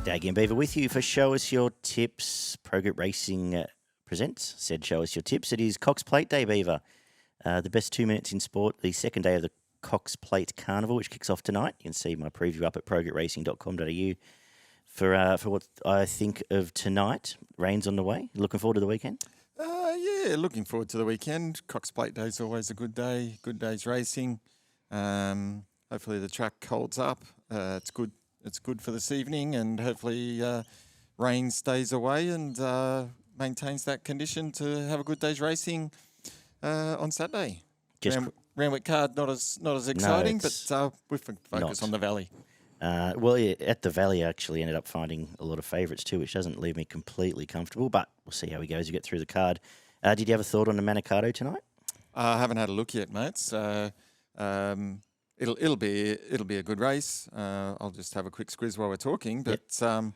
Daggy and Beaver with you for Show Us Your Tips. Progrip Racing presents said Show Us Your Tips. It is Cox Plate Day, Beaver. The best 2 minutes in sport, the second day of the Cox Plate Carnival, which kicks off tonight. You can see my preview up at progripracing.com.au for what I think of tonight. Rain's on the way. Looking forward to the weekend? Yeah, looking forward to the weekend. Cox Plate Day is always a good day. Good day's racing. Hopefully the track holds up. It's good. It's good for this evening, and hopefully rain stays away and maintains that condition to have a good day's racing on Saturday. Randwick card not as exciting, but we focus on the Valley. At the Valley, I actually ended up finding a lot of favourites too, which doesn't leave me completely comfortable, but we'll see how he goes. You get through the card. Did you have a thought on the Manicato tonight? I haven't had a look yet, mates. It'll be a good race. I'll just have a quick squiz while we're talking. But a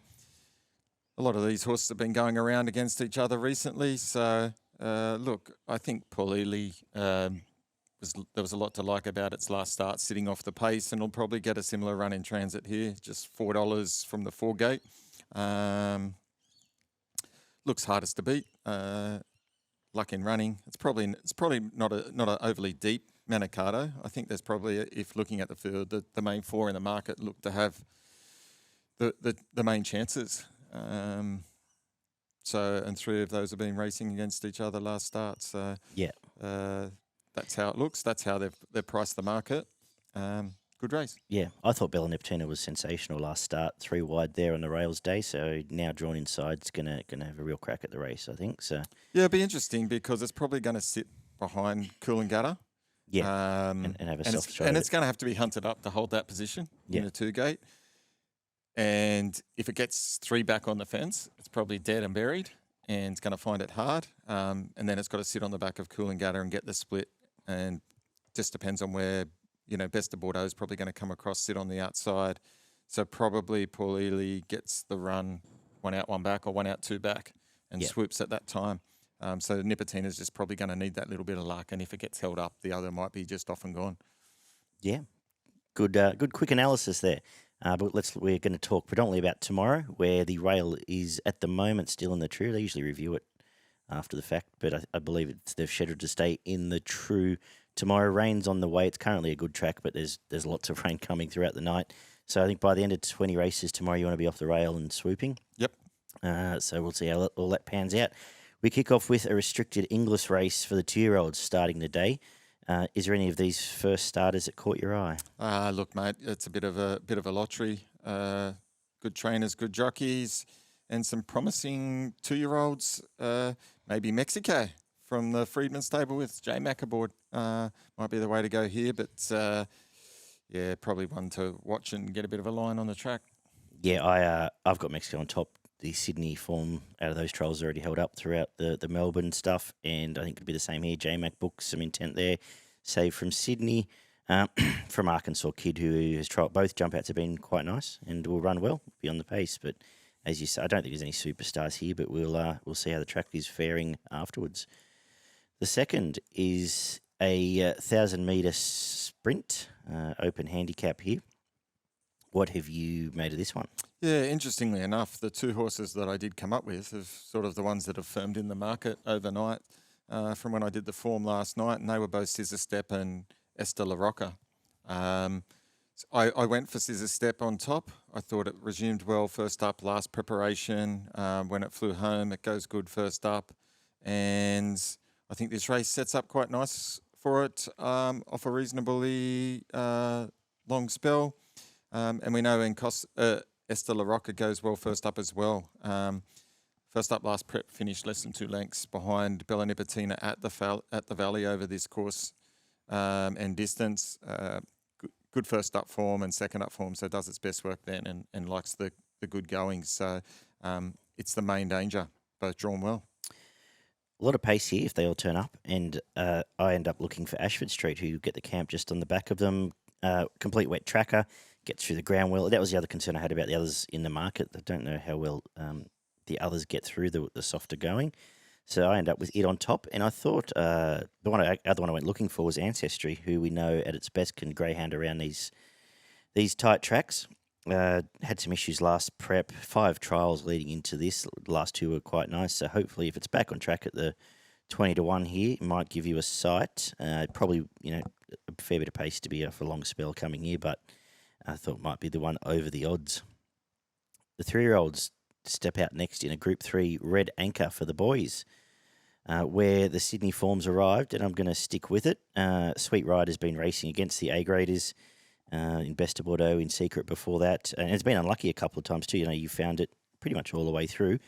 lot of these horses have been going around against each other recently. So look, I think Paul Ely, there was a lot to like about its last start, sitting off the pace, and it'll probably get a similar run in transit here. Just $4 from the 4 gate. Looks hardest to beat. Luck in running. It's probably not an overly deep Manicato. I think there's probably, if looking at the field, the main 4 in the market look to have the main chances. And 3 of those have been racing against each other last start. So that's how it looks. That's how they've priced the market. Good race. Yeah, I thought Bella Nipotina was sensational last start, 3 wide there on the rails day. So now drawn inside, it's gonna have a real crack at the race, I think. So yeah, it'll be interesting because it's probably going to sit behind Coolangatta. Yeah, and have a soft throw. And it's going to have to be hunted up to hold that position in the 2 gate. And if it gets 3 back on the fence, it's probably dead and buried, and it's going to find it hard. And then it's got to sit on the back of Coolangatta and get the split. And just depends on where, Best of Bordeaux is probably going to come across, sit on the outside. So probably Paul Ely gets the run 1 out, 1 back, or 1 out, 2 back, and swoops at that time. So Nipotina's just probably going to need that little bit of luck, and if it gets held up, the other might be just off and gone. Yeah, good quick analysis there. But we're going to talk predominantly about tomorrow, where the rail is at the moment still in the True. They usually review it after the fact, but I believe they've scheduled to stay in the True tomorrow. Rain's on the way. It's currently a good track, but there's lots of rain coming throughout the night. So I think by the end of 20 races tomorrow, you want to be off the rail and swooping. Yep. So we'll see how all that pans out. We kick off with a restricted English race for the 2-year-olds starting the day. Is there any of these first starters that caught your eye? Look, mate, it's a bit of a lottery. Good trainers, good jockeys, and some promising 2-year-olds. Maybe Mexico from the Freedman stable with J Mac aboard might be the way to go here. But probably one to watch and get a bit of a line on the track. Yeah, I've got Mexico on top. The Sydney form out of those trials already held up throughout the Melbourne stuff, and I think it'll be the same here. J-Mac books some intent there, save from Sydney. From Arkansas Kid, who has tried both jump outs have been quite nice and will run well, be on the pace. But as you say, I don't think there's any superstars here, but we'll see how the track is faring afterwards. The second is a 1,000-metre sprint, open handicap here. What have you made of this one? Yeah, interestingly enough, the 2 horses that I did come up with are sort of the ones that have firmed in the market overnight from when I did the form last night, and they were both Scissor Step and Esther La Rocca. I went for Scissor Step on top. I thought it resumed well first up, last preparation. When it flew home, it goes good first up. And I think this race sets up quite nice for it off a reasonably long spell. And we know Esther La Rocca goes well first up as well. First up, last prep, finished less than 2 lengths behind Bella Nipotina at the Valley over this course and distance. Good first up form and second up form, so it does its best work then and likes the good going. So it's the main danger, both drawn well. A lot of pace here if they all turn up, and I end up looking for Ashford Street, who get the camp just on the back of them. Complete wet tracker. Gets through the ground well. That was the other concern I had about the others in the market. I don't know how well the others get through the softer going. So I end up with it on top. And I thought the other one I went looking for was Ancestry, who we know at its best can greyhound around these tight tracks. Had some issues last prep. 5 trials leading into this. The last 2 were quite nice. So hopefully, if it's back on track at the 20-1 here, it might give you a sight. Probably, a fair bit of pace to be for a long spell coming here, but I thought it might be the one over the odds. The 3-year-olds step out next in a Group 3 red anchor for the boys, where the Sydney forms arrived, and I'm going to stick with it. Sweet Ride has been racing against the A-graders in Best of Bordeaux in secret before that, and it's been unlucky a couple of times too. You found it pretty much all the way through,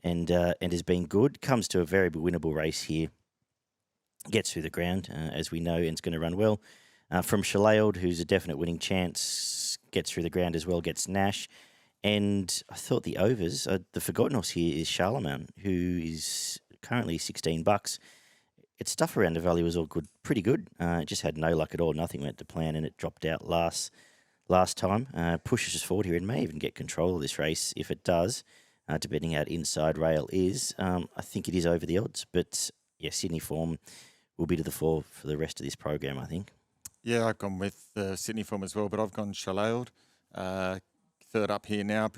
and has been good. Comes to a very winnable race here. Gets through the ground, as we know, and it's going to run well. From Shalailed, who's a definite winning chance, gets through the ground as well, gets Nash. And I thought the overs, the forgotten horse here is Charlemagne, who is currently $16. Its stuff around the valley was all good, pretty good. It just had no luck at all. Nothing went to plan, and it dropped out last time. Pushes us forward here and may even get control of this race if it does, depending how inside rail is. I think it is over the odds, but yeah, Sydney form will be to the fore for the rest of this program, I think. Yeah, I've gone with Sydney form as well, but I've gone Shalailed. Third up here now,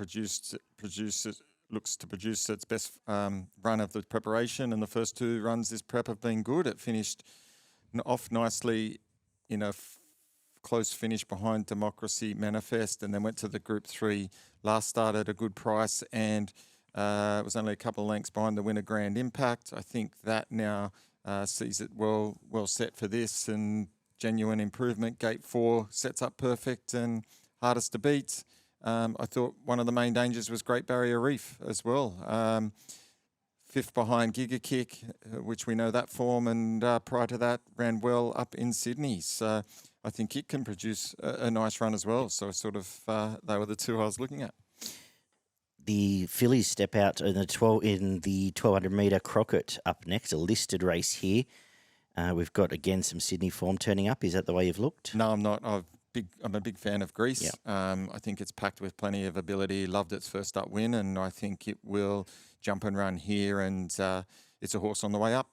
looks to produce its best run of the preparation, and the first 2 runs this prep have been good. It finished off nicely in a close finish behind Democracy Manifest, and then went to the Group 3 last start at a good price, and it was only a couple of lengths behind the winner Grand Impact. I think that now sees it well set for this, and genuine improvement. Gate 4 sets up perfect and hardest to beat. I thought one of the main dangers was Great Barrier Reef as well. 5th behind Giga Kick, which we know that form, and prior to that ran well up in Sydney. So I think it can produce a nice run as well. So sort of they were the 2 I was looking at. The Fillies step out in the 1200-metre Crockett up next, a listed race here. We've got, again, some Sydney form turning up. Is that the way you've looked? No, I'm not. I'm a big fan of Greece. Yep. I think it's packed with plenty of ability. Loved its first up win, and I think it will jump and run here, and it's a horse on the way up.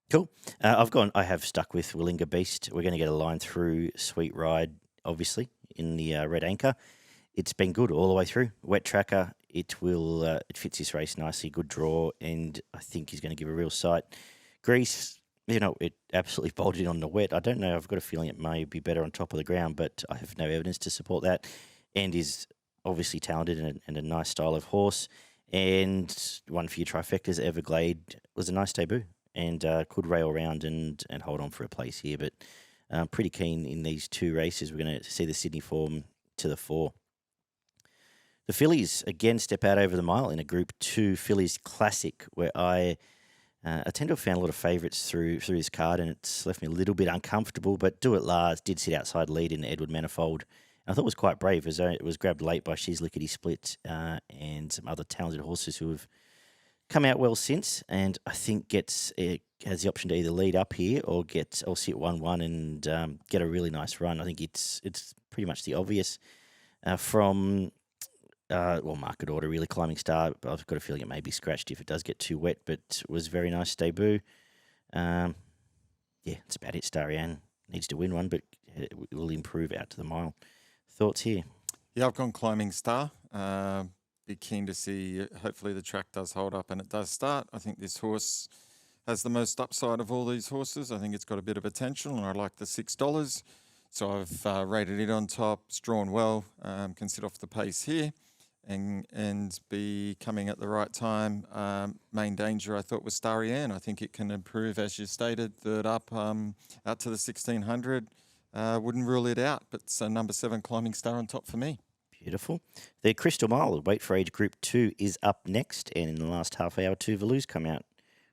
Cool. I have stuck with Willinga Beast. We're going to get a line through Sweet Ride, obviously, in the red anchor. It's been good all the way through. Wet tracker. It fits this race nicely. Good draw, and I think he's going to give a real sight. Greece, it absolutely bolted on the wet. I don't know. I've got a feeling it may be better on top of the ground, but I have no evidence to support that. And is obviously talented and a nice style of horse. And one for your trifectas, Everglade, was a nice debut and could rail around and hold on for a place here. But pretty keen in these 2 races. We're going to see the Sydney form to the fore. The Fillies, again, step out over the mile in a Group 2 Fillies Classic, where I tend to have found a lot of favourites through this card, and it's left me a little bit uncomfortable. But Do It Lars did sit outside lead in Edward Manifold. I thought it was quite brave, as it was grabbed late by She's Lickety Split and some other talented horses who have come out well since. And I think has the option to either lead up here or sit 1-1 and get a really nice run. I think it's pretty much the obvious from. Market order, really Climbing Star. But I've got a feeling it may be scratched if it does get too wet, but it was a very nice debut. It's about it. Starian needs to win one, but it will improve out to the mile. Thoughts here? Yeah, I've gone Climbing Star. Be keen to see, hopefully the track does hold up and it does start. I think this horse has the most upside of all these horses. I think it's got a bit of potential, and I like the $6. So I've rated it on top. It's drawn well. Can sit off the pace here. And be coming at the right time. Main danger, I thought, was Starry Ann. I think it can improve, as you stated, third up out to the 1600. Wouldn't rule it out, but it's number 7 Climbing Star on top for me. Beautiful. The Crystal Mile, Wait for Age Group 2, is up next, and in the last half hour, 2 Velours come out,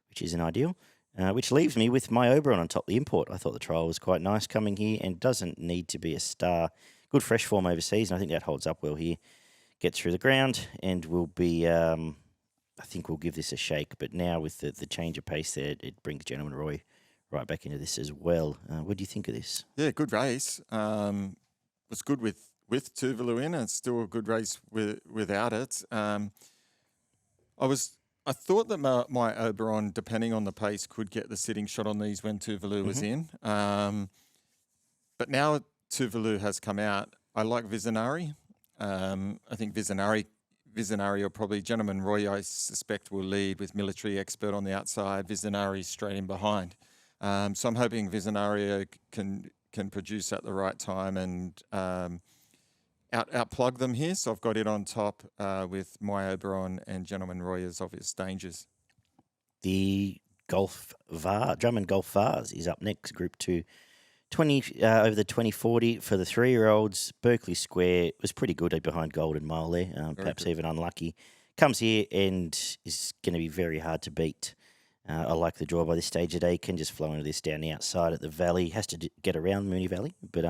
which isn't ideal. Which leaves me with my Oberon on top, the import. I thought the trial was quite nice coming here and doesn't need to be a star. Good fresh form overseas, and I think that holds up well here. Get through the ground, and will be. I think we'll give this a shake. But now with the change of pace there, it brings Gentleman Roy right back into this as well. What do you think of this? Yeah, good race. Was good with Tuvalu in, and it's still a good race without it. I thought that my Oberon, depending on the pace, could get the sitting shot on these when Tuvalu was in. But now Tuvalu has come out. I like Visionary. I think Visionary will probably, Gentleman Roy, I suspect, will lead with Military Expert on the outside, Visionary straight in behind. So I'm hoping Visionario can produce at the right time and outplug them here. So I've got it on top with My Oberon and Gentleman Roy as obvious dangers. The Drummond Golf Vase is up next, Group 2. 20 over the 2040 for the 3-year-olds. Berkley Square was pretty good behind Golden Mile there, perhaps even unlucky. Comes here and is going to be very hard to beat. I like the draw by this stage today. Can just flow into this down the outside at the Valley. Has to get around Moonee Valley, but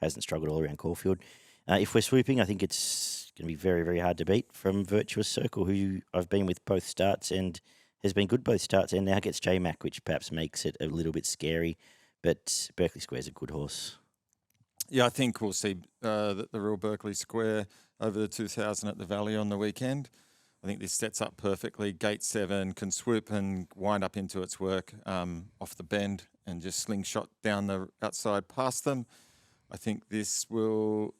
hasn't struggled all around Caulfield. If we're swooping, I think it's going to be very, very hard to beat from Virtuous Circle, who I've been with both starts and has been good both starts, and now gets J-Mac, which perhaps makes it a little bit scary. But Berkley Square's a good horse. Yeah, I think we'll see the real Berkley Square over the 2000 at the Valley on the weekend. I think this sets up perfectly. Gate 7 can swoop and wind up into its work off the bend and just slingshot down the outside past them. I think this will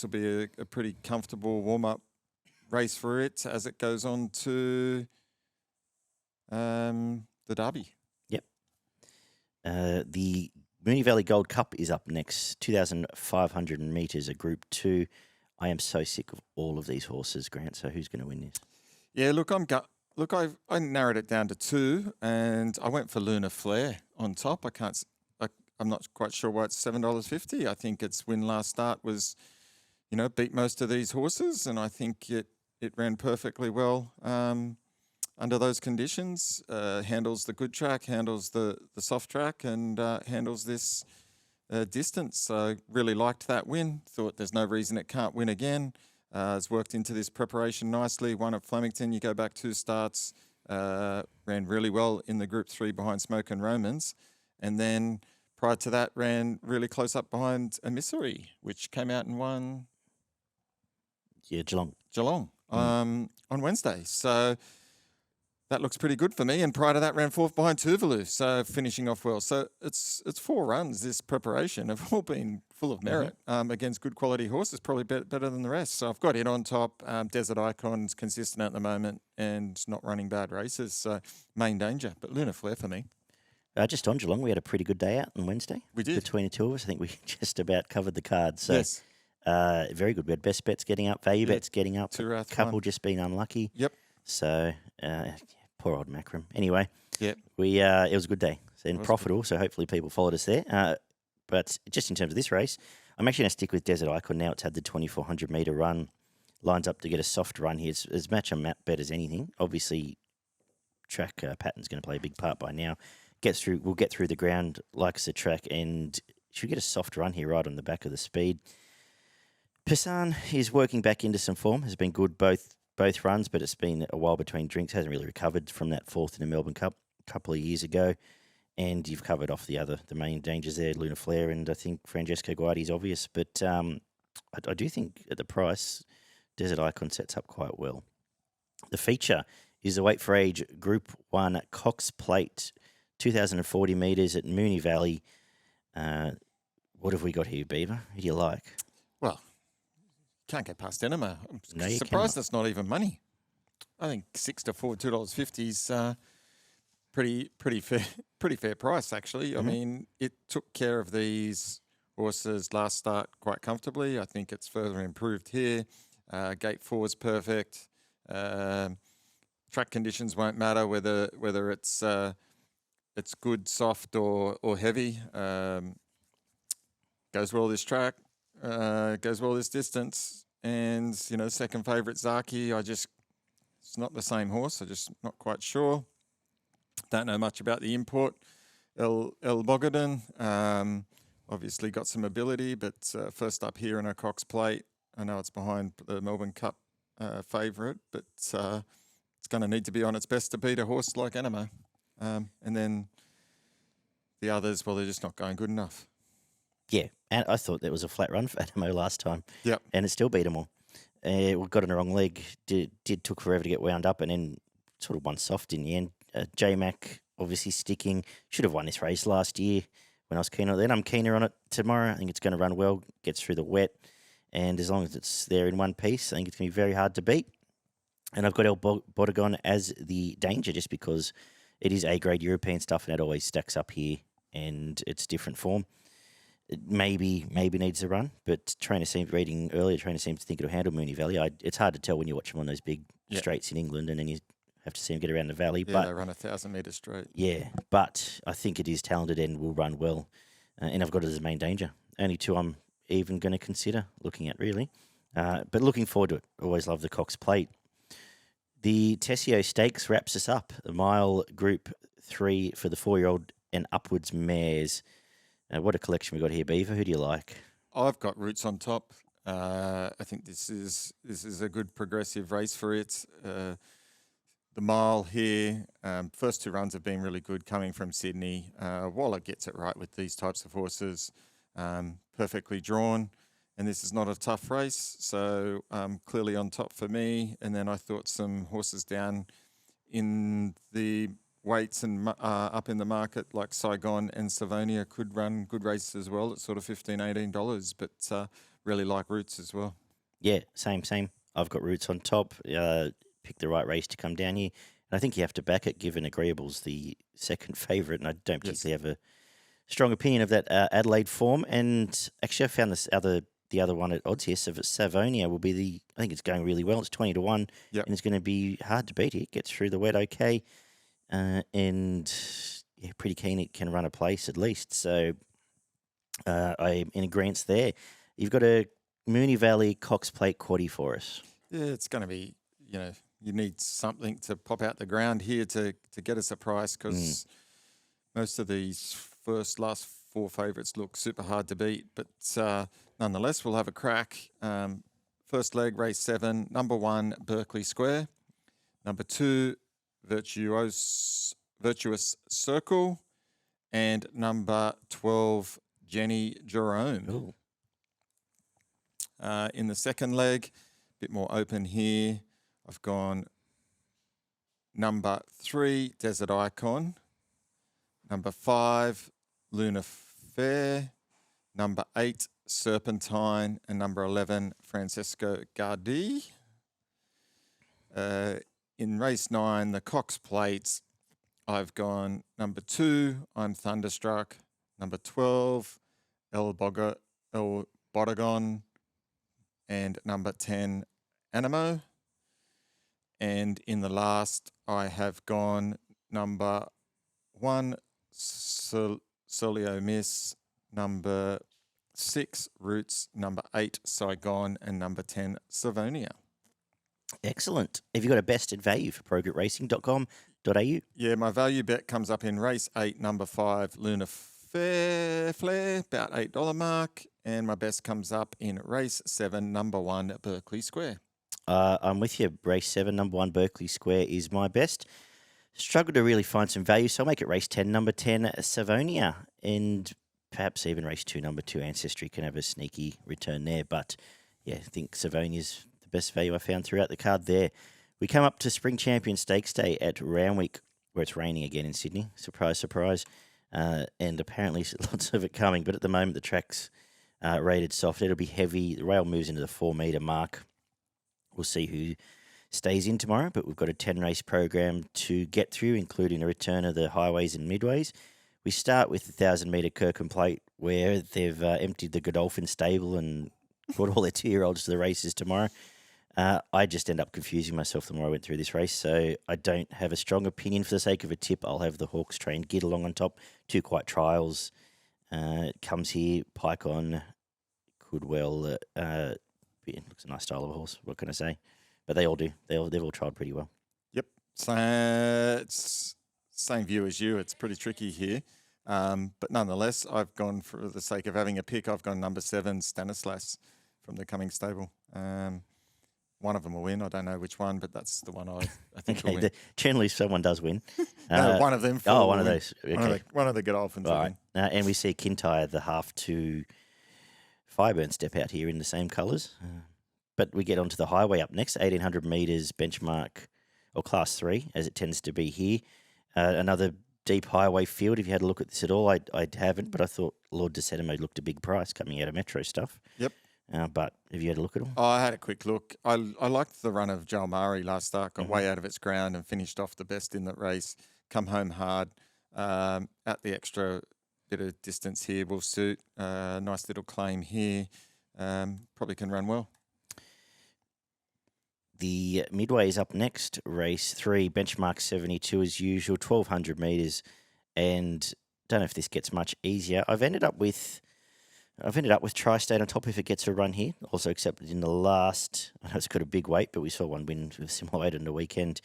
be a pretty comfortable warm-up race for it as it goes on to the Derby. Yep. The Moonee Valley Gold Cup is up next, 2,500 metres, a Group 2. I am so sick of all of these horses, Grant. So who's going to win this? Yeah, look, I narrowed it down to 2, and I went for Lunar Flare on top. I'm not quite sure why it's $7.50. I think its win last start was, beat most of these horses, and I think it ran perfectly well under those conditions. Handles the good track, handles the soft track, and handles this distance. So really liked that win. Thought there's no reason it can't win again. It's worked into this preparation nicely. Won at Flemington. You go back 2 starts. Ran really well in the Group 3 behind Smoke and Romans. And then prior to that, ran really close up behind Emissary, which came out and won. Yeah, Geelong. On Wednesday. So that looks pretty good for me. And prior to that, ran 4th behind Tuvalu, so finishing off well. So it's 4 runs, this preparation, have all been full of merit against good quality horses, probably better than the rest. So I've got it on top. Desert Icon's consistent at the moment and not running bad races, so main danger. But Lunar Flare for me. Just on Geelong, we had a pretty good day out on Wednesday. We did. Between the two of us, I think we just about covered the card. So yes. Very good. We had best bets getting up, value bets getting up. A couple just been unlucky. Yep. So poor old Macram. Anyway, yep. It was a good day and profitable. Good. So hopefully people followed us there. But just in terms of this race, I'm actually going to stick with Desert Icon now. It's had the 2,400 metre run, lines up to get a soft run here. It's as much a map bet as anything. Obviously, track pattern's going to play a big part by now. We'll get through the ground, likes the track, and should get a soft run here right on the back of the speed. Pisan is working back into some form. Has been good both runs, but it's been a while between drinks. Hasn't really recovered from that 4th in the Melbourne Cup a couple of years ago. And you've covered off the main dangers there, Lunar Flare, and I think Francesco Guardi's obvious. But I do think at the price, Desert Icon sets up quite well. The feature is the Weight for Age Group 1 Cox Plate, 2,040 metres at Moonee Valley. What have we got here, Beaver? Who do you like? Well, can't get past Anamoe. I'm surprised cannot. That's not even money. I think 6 to 4, $2.50 is pretty fair price, actually. Mm-hmm. I mean, it took care of these horses last start quite comfortably. I think it's further improved here. Gate 4 is perfect. Track conditions won't matter whether it's good, soft, or heavy. Goes well this track. Goes well this distance. And, second favourite Zaki, it's not the same horse. I'm just not quite sure. Don't know much about the import. El Bogaden, obviously got some ability, but first up here in a Cox Plate. I know it's behind the Melbourne Cup favourite, but it's going to need to be on its best to beat a horse like Anamoe. And then the others, well, they're just not going good enough. Yeah, and I thought that was a flat run for Anamoe last time. Yep. And it still beat them all. We got on the wrong leg. Took forever to get wound up, and then sort of won soft in the end. J-Mac obviously sticking. Should have won this race last year when I was keen on it. Then I'm keener on it tomorrow. I think it's going to run well, gets through the wet. And as long as it's there in one piece, I think it's going to be very hard to beat. And I've got El Bodegon as the danger just because it is A-grade European stuff and it always stacks up here and it's different form. It maybe needs a run, but trainer seems to think it'll handle Moonee Valley. It's hard to tell when you watch them on those big straights in England and then you have to see them get around the valley. Yeah, but they run 1,000 metres straight. Yeah, but I think it is talented and will run well. And I've got it as main danger. Only two I'm even going to consider looking at, really. But looking forward to it. Always love the Cox Plate. The Tesio Stakes wraps us up. The mile Group 3 for the 4-year-old and upwards mares. What a collection we got here, Beaver. Who do you like? I've got Roots on top. I think this is a good progressive race for it. The mile here, first two runs have been really good coming from Sydney. Waller gets it right with these types of horses, perfectly drawn. And this is not a tough race, so clearly on top for me. And then I thought some horses down in the weights and up in the market like Saigon and Savonia could run good races as well. It's sort of $15, $18, but really like Roots as well. Yeah, same. I've got Roots on top. Pick the right race to come down here. And I think you have to back it, given Agreeable's the second favourite, and I don't particularly have a strong opinion of that Adelaide form. And actually, I found the other one at odds here, Savonia will be I think it's going really well. It's 20-1, and it's going to be hard to beat. It gets through the wet okay, and pretty keen it can run a place at least. So I'm in agreement there. You've got a Moonee Valley Cox Plate quaddie for us. Yeah, it's going to be, you need something to pop out the ground here to get us a price because most of these last four favourites look super hard to beat. But nonetheless, we'll have a crack. First leg, race 7, number 1, Berkley Square. Number 2, Virtuous Circle. And number 12, Jenny Jerome. In the second leg, a bit more open here. I've gone number 3, Desert Icon. Number 5, Lunar Fair. Number 8, Serpentine. And number 11, Francesco Gardi. In race 9, the Cox Plates, I've gone number 2, I'm Thunderstruck. Number 12, El Bodegon. And number 10, Anamoe. And in the last, I have gone number 1, Solio Miss, number 6, Roots, number 8, Saigon, and number 10, Savonia. Excellent. Have you got a bested value for progretracing.com.au? Yeah, my value bet comes up in race 8, number 5, Lunar Flare, about $8 mark. And my best comes up in race 7, number 1, Berkley Square. I'm with you. Race 7, number 1, Berkley Square is my best. Struggled to really find some value, so I'll make it race 10, number 10, Savonia. And perhaps even race 2, number 2, Ancestry can have a sneaky return there. But, yeah, I think Savonia's the best value I found throughout the card there. We come up to Spring Champion Stakes Day at Randwick, where it's raining again in Sydney. Surprise, surprise. And apparently lots of it coming. But at the moment, the track's rated soft. It'll be heavy. The rail moves into the 4-metre mark. We'll see who stays in tomorrow, but we've got a 10-race program to get through, including a return of the highways and midways. We start with the 1,000-metre Kirkham Plate, where they've emptied the Godolphin stable and brought all their 2-year-olds to the races tomorrow. I just end up confusing myself the more I went through this race, so I don't have a strong opinion. For the sake of a tip, I'll have the Hawks trained Get Along on top. 2 quiet trials. Comes here, Pike on, could well... it looks a nice style of a horse. What can I say? But they all do. They've all tried pretty well. Yep. It's same view as you. It's pretty tricky here. But nonetheless, I've gone, for the sake of having a pick, I've gone number 7, Stanislas from the Cummings stable. One of them will win. I don't know which one, but that's the one I think will win. Generally, someone does win. No, one of them. One of those. Okay. One of the Godolphins will win. And we see Kintyre, the half to Fireburn, step out here in the same colours. But we get onto the highway up next, 1,800 metres benchmark, or class 3, as it tends to be here. Another deep highway field. If you had a look at this at all, I haven't, but I thought Lord de Sedimo looked a big price coming out of Metro stuff. Yep. But have you had a look at all? Oh, I had a quick look. I liked the run of Joel Murray last start. Got way out of its ground and finished off the best in that race. Come home hard. At the extra bit of distance here will suit. Nice little claim here. Probably can run well. The Midway is up next. Race 3, benchmark 72 as usual, 1,200 metres, and don't know if this gets much easier. I've ended up with Tri-State on top if it gets a run here. Also accepted in the last. I know it's got a big weight, but we saw one win with similar weight on the weekend.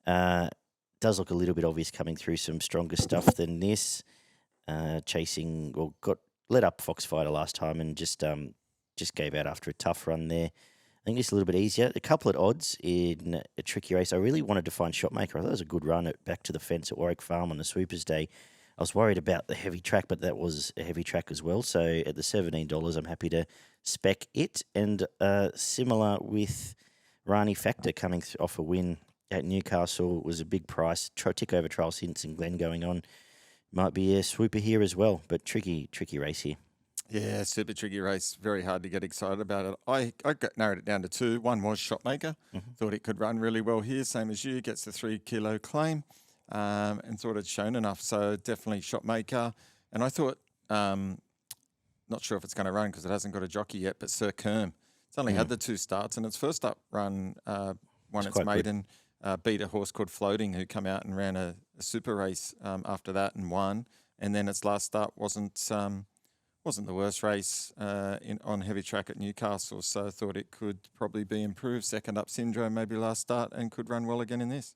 Does look a little bit obvious coming through some stronger stuff than this. Chasing or got let up Foxfighter last time and just gave out after a tough run there. I think it's a little bit easier. A couple of odds in a tricky race. I really wanted to find Shotmaker. I thought it was a good run at back to the fence at Warwick Farm on the Swoopers Day. I was worried about the heavy track, but that was a heavy track as well. So at the $17, I'm happy to spec it. And similar with Rani Factor coming off a win at Newcastle was a big price. Tick over Trials Hints and Glen going on. Might be a swooper here as well, but tricky race here. Yeah, super tricky race. Very hard to get excited about it. I narrowed it down to 2. One was Shotmaker. Thought it could run really well here, same as you. Gets the 3 kilo claim. And thought it's shown enough. So definitely Shotmaker. And I thought, not sure if it's going to run because it hasn't got a jockey yet, but Sir Kerm. It's only had the 2 starts, and its first up run won its maiden, beat a horse called Floating who come out and ran a super race after that and won. And then its last start wasn't the worst race on heavy track at Newcastle. So I thought it could probably be improved. Second up syndrome maybe last start and could run well again in this.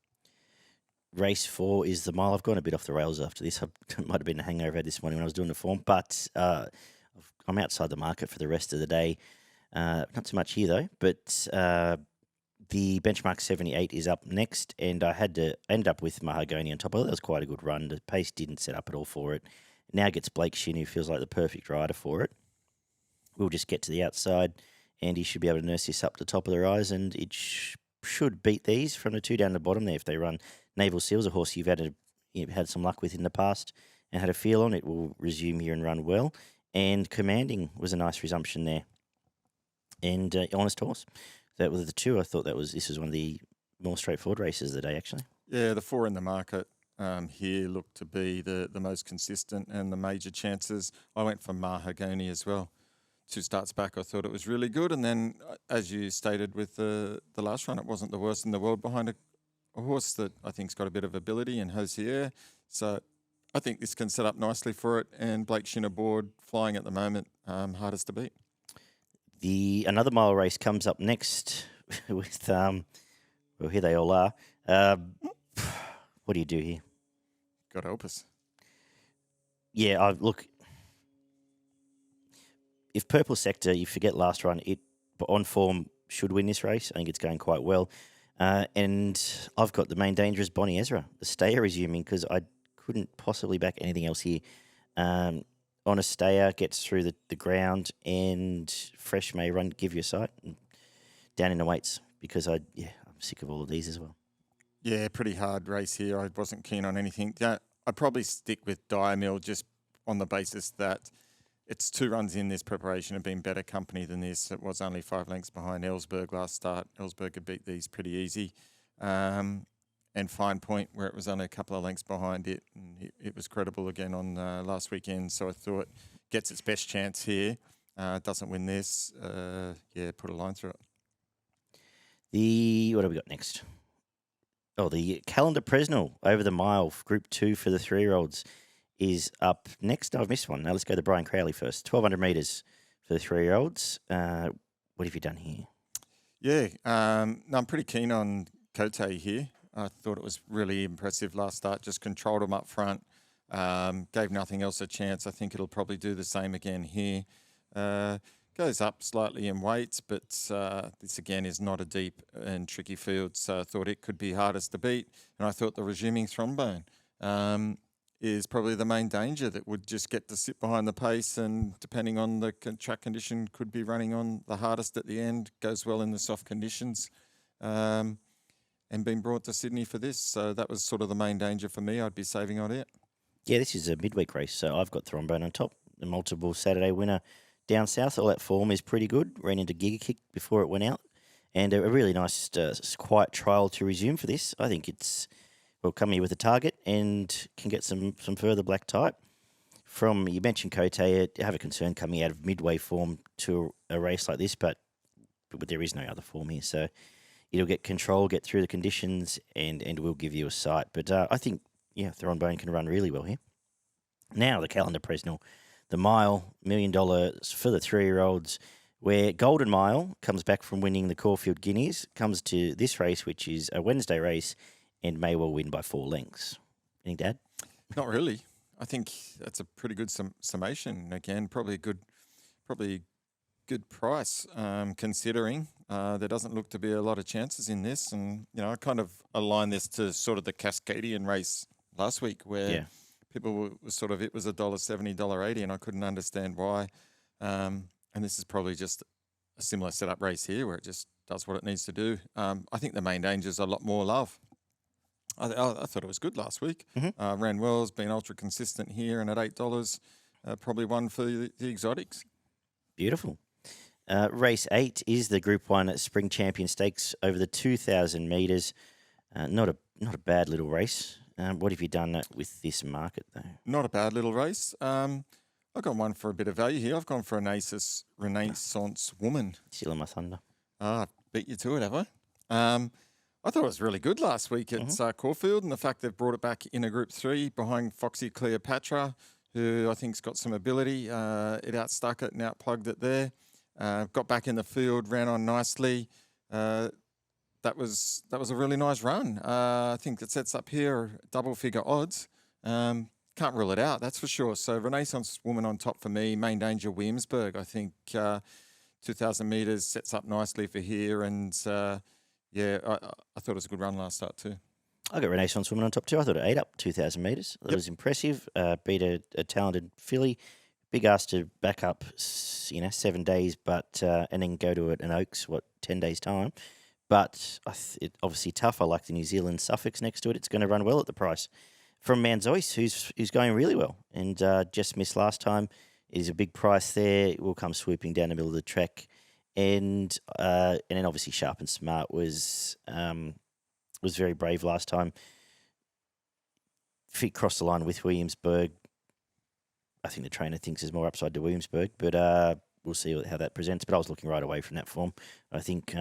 Race 4 is the mile. I've gone a bit off the rails after this. It might have been a hangover I had this morning when I was doing the form, but I'm outside the market for the rest of the day. Not so much here, though, but the benchmark 78 is up next, and I had to end up with Mahogany on top. I thought that was quite a good run. The pace didn't set up at all for it. Now gets Blake Shin, who feels like the perfect rider for it. We'll just get to the outside, and he should be able to nurse this up the top of the rise, and it should beat these from the 2 down the bottom there if they run. Naval Seal's a horse you've had some luck with in the past and had a feel on. It will resume here and run well. And Commanding was a nice resumption there. And Honest Horse. That was the 2. I thought this was one of the more straightforward races of the day, actually. Yeah, the 4 in the market here looked to be the most consistent and the major chances. I went for Mahogany as well. 2 starts back, I thought it was really good. And then, as you stated with the last run, it wasn't the worst in the world behind a horse that I think's got a bit of ability in Hosier. So I think this can set up nicely for it. And Blake Shin aboard, flying at the moment, hardest to beat. Another mile race comes up next with, well, here they all are. What do you do here? God help us. Yeah, look, if Purple Sector, you forget last run, it on form should win this race. I think it's going quite well. And I've got the main danger is Bonnie Ezra, the stayer resuming, because I couldn't possibly back anything else here. On a stayer, gets through the ground, and Fresh may run, give you a sight, and down in the weights, because I'm sick of all of these as well. Yeah, pretty hard race here. I wasn't keen on anything. Yeah, I'd probably stick with Diamill just on the basis that its 2 runs in this preparation have been better company than this. It was only 5 lengths behind Ellsberg last start. Ellsberg had beat these pretty easy. And Fine Point, where it was only a couple of lengths behind it, and it was credible again on last weekend. So I thought gets its best chance here. Doesn't win this. Put a line through it. What have we got next? Oh, the Callander-Presnell over the mile, Group 2 for the 3-year-olds is up next. I've missed one. Now let's go to Brian Crowley first. 1,200 metres for the 3-year-olds. What have you done here? Yeah, I'm pretty keen on Cote here. I thought it was really impressive last start. Just controlled them up front. Gave nothing else a chance. I think it'll probably do the same again here. Goes up slightly in weights, but this again is not a deep and tricky field. So I thought it could be hardest to beat. And I thought the resuming Thrombone is probably the main danger that would just get to sit behind the pace, and depending on the track condition, could be running on the hardest at the end. Goes well in the soft conditions. And been brought to Sydney for this. So that was sort of the main danger for me. I'd be saving on it. Yeah, this is a midweek race, so I've got Thrombone on top. The multiple Saturday winner, down south. All that form is pretty good. Ran into Giga Kick before it went out. And a really nice, quiet trial to resume for this. I think it's, will come here with a target and can get some further black type. From, you mentioned Cote, I have a concern coming out of midway form to a race like this, but there is no other form here. So it'll get control, get through the conditions, and will give you a sight. But I think, Thornbone can run really well here. Now the Callander-Presnell, the mile, $1 million for the 3-year-olds, where Golden Mile comes back from winning the Caulfield Guineas, comes to this race, which is a Wednesday race, and may well win by 4 lengths. Anything, Dad? Not really. I think that's a pretty good summation. Again, probably good price, considering there doesn't look to be a lot of chances in this. And, I kind of align this to sort of the Cascadian race last week where people were sort of, it was $1.70, $1.80, and I couldn't understand why. And this is probably just a similar setup race here where it just does what it needs to do. I think the Main Danger's a lot more love. I thought it was good last week. Mm-hmm. Ran well, has been ultra consistent here, and at $8, probably one for the exotics. Beautiful. Race 8 is the Group 1 Spring Champion Stakes over the 2,000 metres. Not a bad little race. What have you done with this market, though? Not a bad little race. I've got one for a bit of value here. I've gone for a Renaissance Woman. Still on my thunder. Beat you to it, have I? I thought it was really good last week at Caulfield, and the fact they've brought it back in a Group 3 behind Foxy Cleopatra, who I think's got some ability. It outstuck it and outplugged it there. Got back in the field, ran on nicely. That was a really nice run. I think it sets up here double-figure odds. Can't rule it out, that's for sure. So Renaissance Woman on top for me. Main Danger Williamsburg, I think 2,000 metres sets up nicely for here. And I thought it was a good run last start too. I got Renaissance Woman on top too. I thought it ate up 2,000 metres. That was impressive. Beat a talented filly. Big ask to back up, 7 days, but and then go to it in Oaks, 10 days' time. But it obviously tough. I like the New Zealand suffix next to it. It's going to run well at the price. From Manzois, who's going really well and just missed last time. It is a big price there. It will come swooping down the middle of the track. And then obviously Sharp and Smart was very brave last time. Feet crossed the line with Williamsburg. I think the trainer thinks there's more upside to Williamsburg, but we'll see how that presents. But I was looking right away from that form. I think,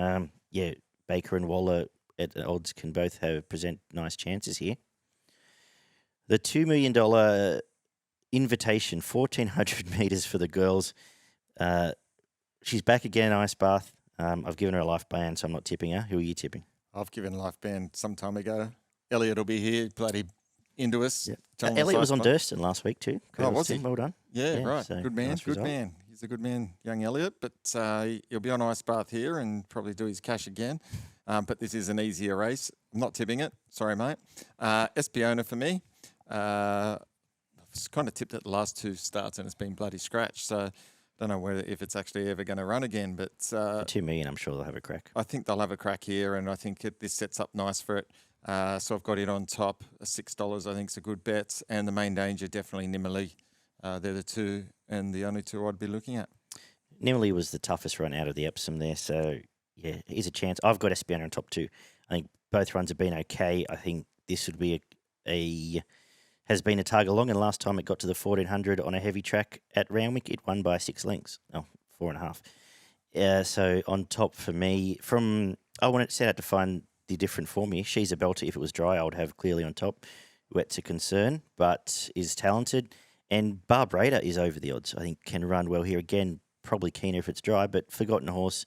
Baker and Waller at odds can both present nice chances here. The $2 million invitation, 1,400 metres for the girls. She's back again, Ice Bath. I've given her a life ban, so I'm not tipping her. Who are you tipping? I've given a life ban some time ago. Elliot will be here, bloody into us. Yeah. Elliot was on Durston last week too. Was he? Well done. Yeah, right. So good man, nice good result. man. He's a good man, young Elliot, but he'll be on Ice Bath here and probably do his cash again. But this is an easier race. I'm not tipping it. Sorry, mate. Espiona for me. I've kind of tipped it the last 2 starts and it's been bloody scratched. So don't know if it's actually ever going to run again. But $2 million, I'm sure they'll have a crack. I think they'll have a crack here, and I think this sets up nice for it. So I've got it on top. $6 I think is a good bet, and the Main Danger definitely Nimmerly. They're the two, and the only two I'd be looking at. Nimmerly was the toughest run out of the Epsom there, so yeah, here's a chance. I've got Espiona on top too. I think both runs have been okay. I think this would be has been a tug along, and last time it got to the 1,400 on a heavy track at Randwick, it won by 6 lengths. Oh, 4.5. So on top for me, I wanted to set out to find the different form here. She's a belter. If it was dry, I would have clearly on top. Wet's a concern, but is talented. And Barbrada is over the odds. I think can run well here. Again, probably keener if it's dry, but Forgotten Horse,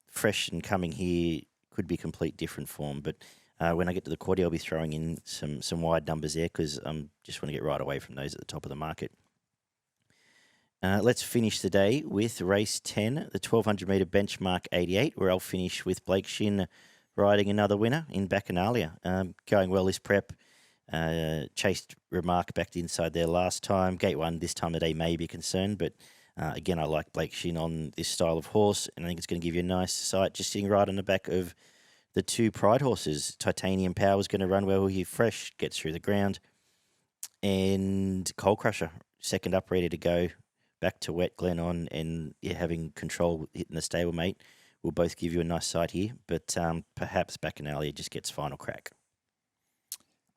fresh and coming here, could be complete different form. But when I get to the quaddy, I'll be throwing in some wide numbers there because I just want to get right away from those at the top of the market. Let's finish the day with race 10, the 1,200 metre benchmark 88, where I'll finish with Blake Shin riding another winner in Bacchanalia. Going well this prep. Chased Remark backed inside there last time. Gate 1 this time of day may be concerned, but again, I like Blake Shin on this style of horse, and I think it's going to give you a nice sight just sitting right on the back of the 2 Pride horses. Titanium Power is going to run well here fresh, gets through the ground. And Coal Crusher, second up, ready to go. back to wet Glen on, and having control hitting the stablemate will both give you a nice side here. But perhaps Bacchanalia just gets final crack.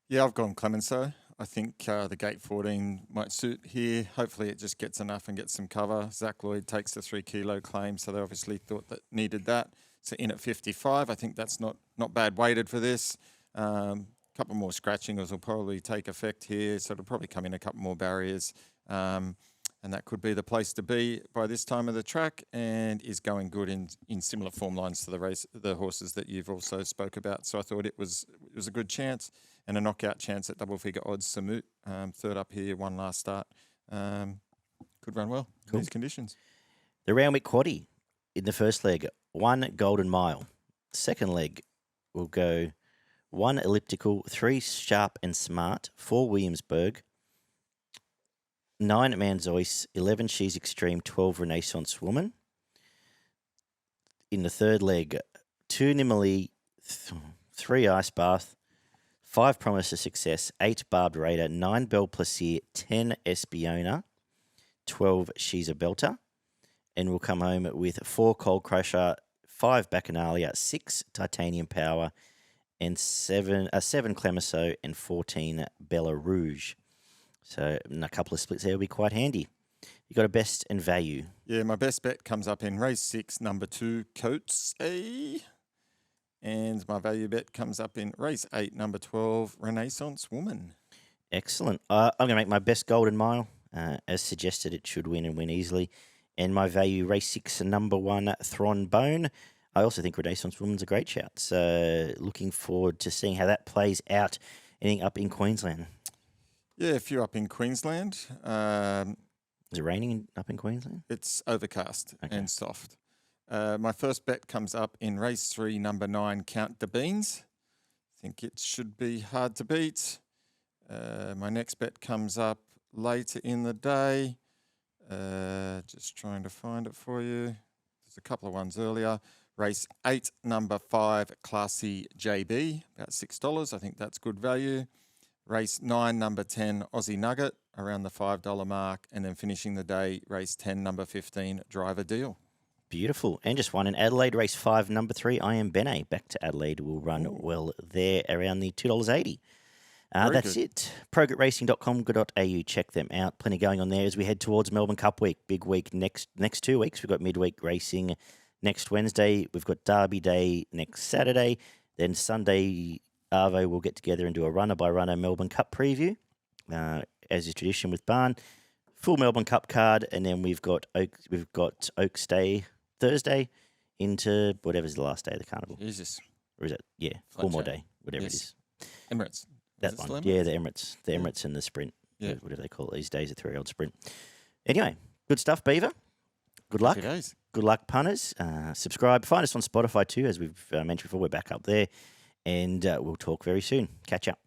Yeah, I've gone Clemenceau. I think the gate 14 might suit here. Hopefully it just gets enough and gets some cover. Zach Lloyd takes the 3 kilo claim, so they obviously thought that needed that. So in at 55, I think that's not bad weighted for this. Couple more scratchings will probably take effect here, so it'll probably come in a couple more barriers. And that could be the place to be by this time of the track, and is going good in similar form lines to the horses that you've also spoke about. So I thought it was a good chance and a knockout chance at double figure odds. Samut, third up here, one last start. Could run well in these conditions. The Randwick Quaddie in the first leg, 1 Golden Mile. Second leg will go 1 Elliptical, 3 Sharp and Smart, 4 Williamsburg, 9 Manzois, 11 She's Extreme, 12 Renaissance Woman. In the third leg, 2 Nimali, 3 Ice Bath, 5 Promise of Success, 8 Barbed Raider, 9 Belle Plaisir, 10 Espiona, 12 She's a Belter. And we'll come home with 4 Cold Crusher, 5 Bacchanalia, 6 Titanium Power, and 7 Clemenceau, and 14 Bella Rouge. So a couple of splits there will be quite handy. You got a best and value. Yeah, my best bet comes up in race 6, number 2, Coates A. And my value bet comes up in race 8, number 12, Renaissance Woman. Excellent. I'm going to make my best Golden Mile. As suggested, it should win and win easily. And my value, race 6, number 1, Thronbone. I also think Renaissance Woman's a great shout. So looking forward to seeing how that plays out. Anything up in Queensland? Yeah, a few up in Queensland. Is it raining up in Queensland? It's overcast and soft. My first bet comes up in race 3, number 9, Count the Beans. I think it should be hard to beat. My next bet comes up later in the day. Just trying to find it for you. There's a couple of ones earlier. Race 8, number 5, Classy JB, about $6. I think that's good value. Race 9, number 10, Aussie Nugget, around the $5 mark. And then finishing the day, race 10, number 15, Driver Deal. Beautiful. And just one in Adelaide, race 5, number 3, I Am Bene. Back to Adelaide will run well there around the $2.80. That's good. it. Progretracing.com.au. Check them out. Plenty going on there as we head towards Melbourne Cup week. Big week next 2 weeks. We've got midweek racing next Wednesday. We've got Derby Day next Saturday. Then Sunday, Arvo will get together and do a runner-by-runner Melbourne Cup preview, as is tradition with Barn. Full Melbourne Cup card, and then we've got Oaks Day Thursday into whatever's the last day of the carnival. Jesus. Or is it? Yeah, one more day, whatever it is. Emirates. That one. Yeah, the Emirates and the sprint. Yeah. Whatever they call it these days, a 3-year-old sprint. Anyway, good stuff, Beaver. Good luck. Good luck, punters. Subscribe. Find us on Spotify too, as we've mentioned before. We're back up there. And we'll talk very soon. Catch up.